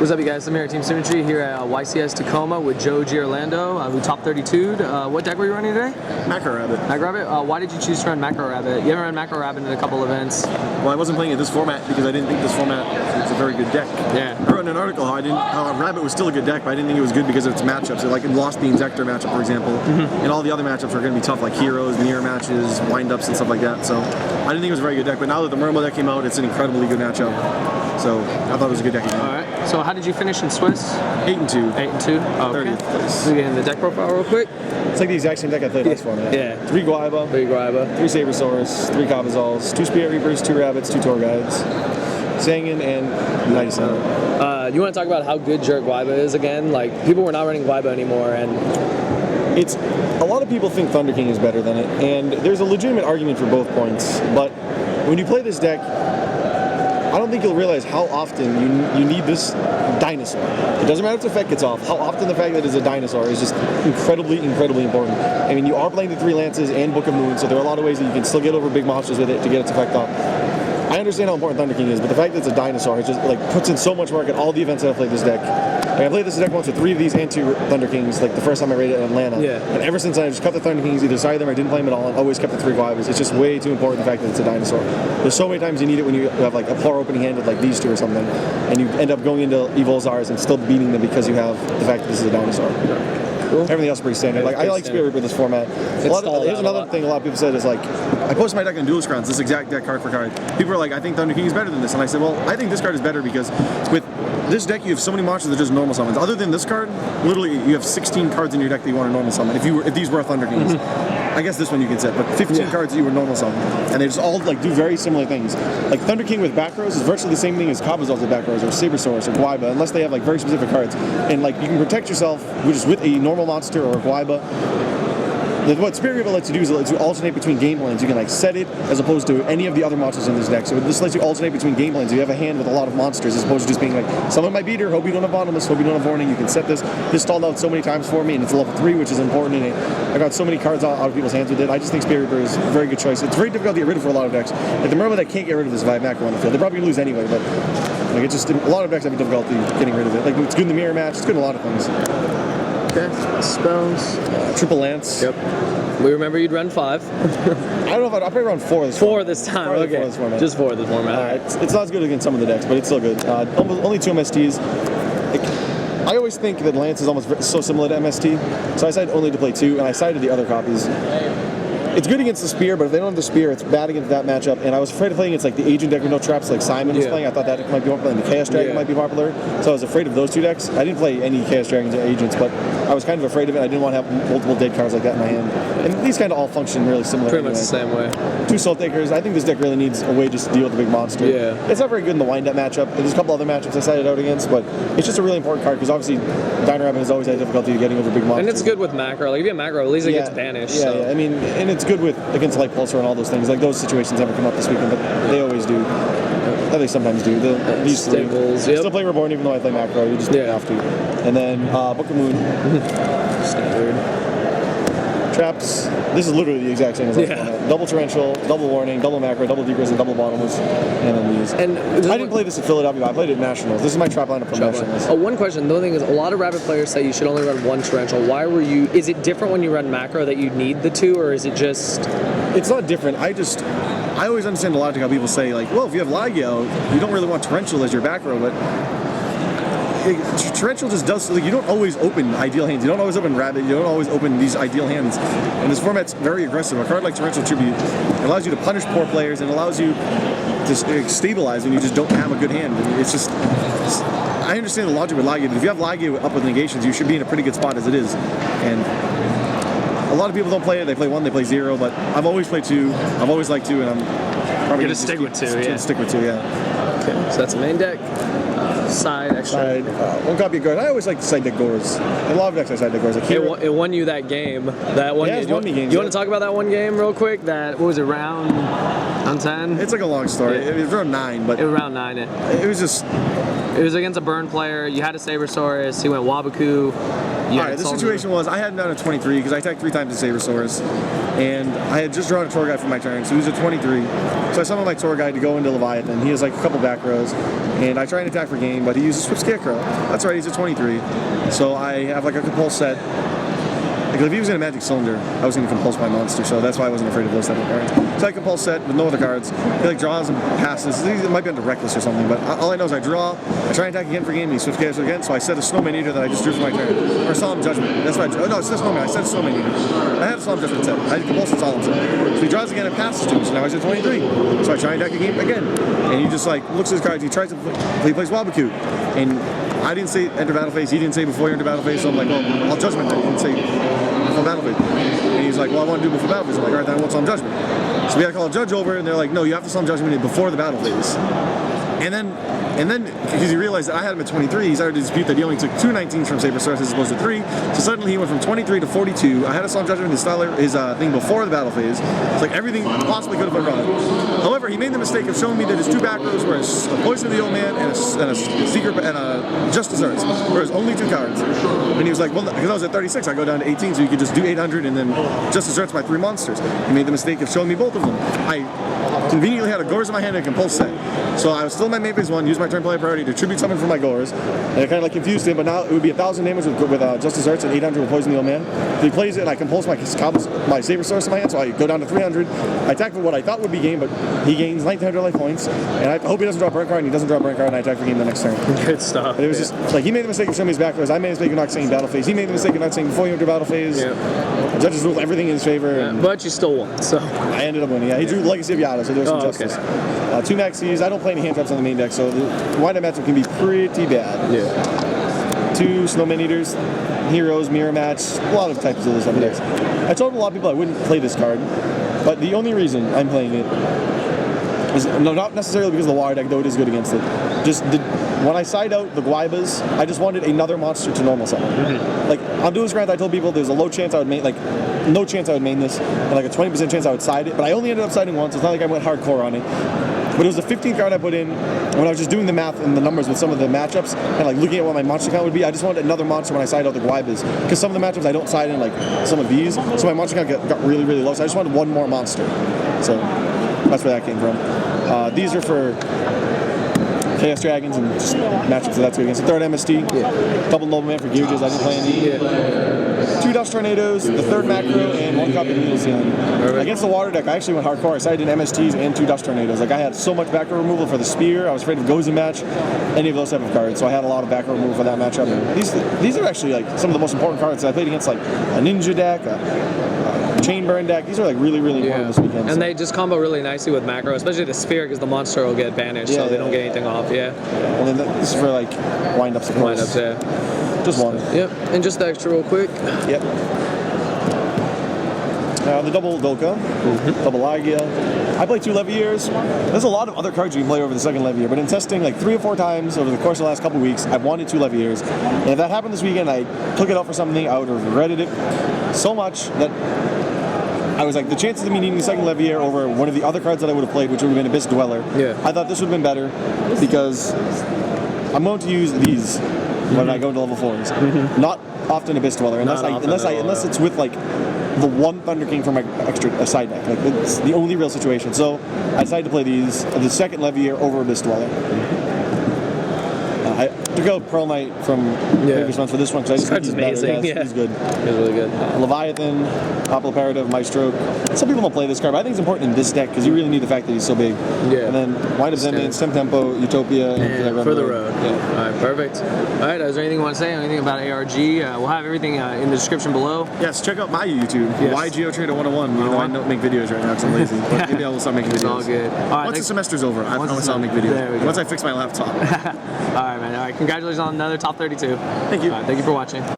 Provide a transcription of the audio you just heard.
What's up, you guys? SlimXTeamSymmetry here at YCS Tacoma with Giorlando, who top 32'd. What deck were you running today? Macro Rabbit. Macro Rabbit? Why did you choose to run Macro Rabbit? You haven't run Macro Rabbit in a couple events. Well, I wasn't playing it this format because I didn't think this format was a very good deck. Yeah. I wrote in an article how Rabbit was still a good deck, but I didn't think it was good because of its matchups. It lost the Inzector matchup, for example, and all the other matchups were going to be tough, like Heroes, Mirror matches, Wind-Ups, and stuff like that. So I didn't think it was a very good deck, but now that the Murmo deck came out, it's an incredibly good matchup. So I thought it was a good deck again. All right. So how did you finish in Swiss? 8-2. 8-2. Oh, okay. 30th place. So getting the deck profile real quick. It's like the exact same deck I played last format. Yeah. 3 Guaiba, 3 Guaiba, 3 Sabersaurus, 3 Cabazals, 2 Spirit Reapers, 2 Rabbits, 2 Tour Guides, Sangin, and Nice. You want to talk about how good Guaiba is again? Like, people were not running Guaiba anymore, and it's a lot of people think Thunder King is better than it, and there's a legitimate argument for both points. But when you play this deck, I don't think you'll realize how often you need this dinosaur. It doesn't matter if the effect gets off. How often the fact that it's a dinosaur is just incredibly, incredibly important. I mean, you are playing the 3 Lances and Book of Moon, so there are a lot of ways that you can still get over big monsters with it to get its effect off. I understand how important Thunder King is, but the fact that it's a dinosaur, it just puts in so much work at all the events that I've played this deck. I played this deck once with 3 of these and 2 Thunder Kings, like the first time I raided in Atlanta. Yeah. And ever since then, I just cut the Thunder Kings, either side of them or didn't play them at all, and always kept the 3 Guaivas. It's just way too important, the fact that it's a dinosaur. There's so many times you need it when you have like a poor opening hand with like these 2 or something, and you end up going into Evolzars and still beating them because you have the fact that this is a dinosaur. Cool. Everything else is pretty standard. Like, I like Spirit Reaper this format. Here's another thing a lot of people said is like, I posted my deck on Duelist Grounds, this exact deck card for card. People are like, I think Thunder King is better than this. And I said, well, I think this card is better because with this deck you have so many monsters that just normal summons. Other than this card, literally you have 16 cards in your deck that you want to normal summon. If these were Thunder Kings. I guess this one you can set, but 15 cards that you would normal summon. And they just all do very similar things. Like Thunder King with back rows is virtually the same thing as Cabazals with back rows, or Sabersaurus, or Guaiba, unless they have like very specific cards. And like you can protect yourself with a normal monster or a Guaiba. What Spirit Reaper lets you do is it lets you alternate between game plans. You can like set it as opposed to any of the other monsters in this deck. So this lets you alternate between game plans. You have a hand with a lot of monsters as opposed to just being like, summon my beater, hope you don't have bottomless, hope you don't have warning. You can set this. This stalled out so many times for me, and it's a level 3, which is important. And I got so many cards out of people's hands with it. I just think Spirit Reaper is a very good choice. It's very difficult to get rid of for a lot of decks. Like the Murmo that can't get rid of this if I have Macro on the field. They're probably gonna lose anyway, but like it's just a lot of decks have difficulty getting rid of it. Like it's good in the mirror match. It's good in a lot of things. okay, spells. Triple Lance. Yep. We remember you'd run 5. I don't know if I'll probably run 4 this 4 this time. Probably Okay. 4 this format. Just 4 this format. It's not as good against some of the decks, but it's still good. Only 2 MSTs. I always think that Lance is almost so similar to MST, so I decided only to play 2, and I sided the other copies. It's good against the Spear, but if they don't have the Spear, it's bad against that matchup. And I was afraid of playing against like the Agent deck with no traps like Simon was playing. I thought that might be popular, and the Chaos Dragon might be popular. So I was afraid of those 2 decks. I didn't play any Chaos Dragons or Agents, but I was kind of afraid of it. I didn't want to have multiple dead cards like that in my hand. And these kind of all function really similar. Pretty much the same way. 2 Soul Takers. I think this deck really needs a way just to deal with the big monster. Yeah. It's not very good in the wind-up matchup. There's a couple other matchups I sided out against, but it's just a really important card because obviously Dino Rabbit has always had difficulty getting over big monsters. And it's good with macro. Like if you have macro, at least it gets banished. Yeah, yeah. I mean, and it's good with against Light Pulsar and all those things. Like those situations haven't come up this weekend, but they always do. They sometimes do. These 3. Still play Reborn even though I play macro. You just have to. And then Book of Moon. Standard. Traps. This is literally the exact same as last format. Double Torrential, double Warning, double Macro, double Degress, and double Bottomless. And then these. And I didn't play this at Philadelphia, but I played it at Nationals. This is my trap lineup from Nationals. Oh, one question. The other thing is, a lot of Rabbit players say you should only run 1 Torrential. Why were you... Is it different when you run macro that you need the 2, or is it just... It's not different. I always understand a lot of how people say, like, well, if you have Lagio, you don't really want Torrential as your back row, but... Torrential just does, like, you don't always open ideal hands. You don't always open Rabbit. You don't always open these ideal hands. And this format's very aggressive. A card like Torrential Tribute allows you to punish poor players and allows you to stabilize when you just don't have a good hand. It's just I understand the logic with Lagio, but if you have Lagio up with negations, you should be in a pretty good spot as it is. And a lot of people don't play it. They play 1, they play 0, but I've always played 2. I've always liked 2, and I'm probably going to stick with 2, Stick with 2, yeah. Okay, so that's the main deck. Side, extra. Side, 1 copy of Gores. I always like to side deck Gores. In a lot of decks I side deck Gores. It won you that game. That one game. You want to talk about that one game real quick? That, what was it, round 10? It's like a long story. It was round 9, but... It was round 9. It was just... It was against a burn player. You had a Sabersaurus. He went Wabaku. Alright, the situation was I hadn't done a 23 because I attacked 3 times the Sabersaurus, and I had just drawn a tour guide for my turn, so he was a 23. So I summoned my tour guide to go into Leviathan. He has like a couple back rows, and I try and attack for game, but he uses Swift Scarecrow. That's right, he's a 23. So I have like a compulse set. Because if he was in a magic cylinder, I was going to compulse my monster, so that's why I wasn't afraid of those type of cards. So I compulse set with no other cards. He like draws and passes. It might be under Reckless or something, but all I know is I draw, I try and attack again for game, and he Swift Chaos again, so I set a Snowman Eater that I just drew for my turn. Or Solemn Judgment. That's what I drew. Oh, no, it's a Snowman. I set a Snowman Eater. I had a Solemn Judgment set. I had compulse and Solemn set. So he draws again and passes to me, so now he's at 23. So I try and attack again. And he just like looks at his cards, he tries to he plays Wabaku. And I didn't say enter battle phase, he didn't say before you enter battle phase, so I'm like, well, I'll Judgment that. He didn't say before battle phase. And he's like, well, I want to do before battle phase. I'm like, alright, then I want Solemn Judgment. So we had to call a judge over, and they're like, no, you have to Solemn Judgment before the battle phase. And then, because he realized that I had him at 23, he started to dispute that he only took 2 19s from Sabersaurus as opposed to 3. So suddenly he went from 23 to 42. I had a Solemn Judgment his thing before the battle phase. It's like everything possibly could have been wrong. However, he made the mistake of showing me that his 2 back rows were a Poison of the Old Man and a Secret and a Justice Arts, whereas only 2 cards. And he was like, well, because I was at 36, I go down to 18, so you could just do 800 and then Justice Arts by 3 monsters. He made the mistake of showing me both of them. I conveniently had a Gores in my hand and a Compulse set. So I was still in my main phase 1, used my turn play priority to tribute summon from my Gores, and it kind of like confused him, but now it would be 1,000 damage with Justice Arts and 800 with Poison the Old Man. So he plays it, and I compulse my Sabersaurus in my hand, so I go down to 300. I attack for what I thought would be game, but he gains 1,900 life points, and I hope he doesn't draw a burn card, and he doesn't draw a burn card, and I attack for game the next turn. Good stuff. But it was just, like, he made the mistake of showing me his back rows, I made the mistake of not saying battle phase, he made the mistake of not saying before you enter battle phase. Yeah. The judges ruled everything in his favor. Yeah, but you still won, so. I ended up winning, yeah. He drew Legacy of Yada, so there was some justice. Okay. 2 Maxis, I don't play any hand traps on the main deck, so the wind-up matchup can be pretty bad. Yeah. 2 Snowman Eaters, Heroes, Mirror Match, a lot of types of those type of decks. I told a lot of people I wouldn't play this card, but the only reason I'm playing it is not necessarily because of the water deck, though it is good against it. Just when I side out the Guaibas, I just wanted another monster to normal summon. Mm-hmm. Like on Duelist Grant, I told people there's a low chance I would main, like no chance I would main this, and like a 20% chance I would side it. But I only ended up siding once. It's not like I went hardcore on it. But it was the 15th card I put in when I was just doing the math and the numbers with some of the matchups and like looking at what my monster count would be. I just wanted another monster when I side out the Guaibas, because some of the matchups I don't side in like some of these, so my monster count got really, really low. So I just wanted one more monster. So that's where that came from. These are for Chaos Dragons and just matchups that's good against the 3rd MST, double Nobleman for Gearges, I didn't play any. 2 Dust Tornadoes, the 3rd Macro, and 1 copy of Needle Ceiling. Against the water deck, I actually went hardcore. I sided in MSTs and 2 Dust Tornadoes. Like I had so much back row removal for the Spear, I was afraid of Gozen match, any of those type of cards, so I had a lot of back row removal for that matchup. And these are actually like some of the most important cards that I played against, like a Ninja deck, a Chain Burn deck. These are like really, really important this weekend. And they just combo really nicely with macro, especially the Spear, because the monster will get banished, so they don't get anything off. Yeah. And then this is for like wind-ups, of course. Wind-ups, yeah. Just one. Yep. And just the extra real quick. Yep. The double Dolka, double Lagia. I play 2 Leviers. There's a lot of other cards you can play over the 2nd Levier, but in testing like 3 or 4 times over the course of the last couple of weeks, I've wanted 2 Leviers. And if that happened this weekend, I took it out for something, I would have regretted it so much that I was like, the chances of me needing the 2nd Levier over one of the other cards that I would have played, which would have been Abyss Dweller, I thought this would have been better because I'm going to use these when I go into level 4s. Not often Abyss Dweller, unless it's with like the 1 Thunder King from my extra side deck. Like it's the only real situation. So I decided to play these, the 2nd Levier over Abyss Dweller. I took out Pearl Knight from previous months for this one because I just think he's amazing. better. He's good. He's really good. Leviathan, Poplar Paradigm, Maestro. Some people don't play this card, but I think it's important in this deck because you really need the fact that he's so big. Yeah. And then Wind of Zenman, Stem Tempo, Utopia, and For the Road. Yeah. All right, perfect. All right, is there anything you want to say? Anything about ARG? We'll have everything in the description below. Yes, check out my YouTube, YGeoTrader 101. You know, I don't make videos right now because I'm lazy, but maybe I will start making videos. It's all good. All right, once the semester's over, I promise I'll make videos. Once I fix my laptop. All right, man. All right, congratulations on another top 32. Thank you. Thank you for watching.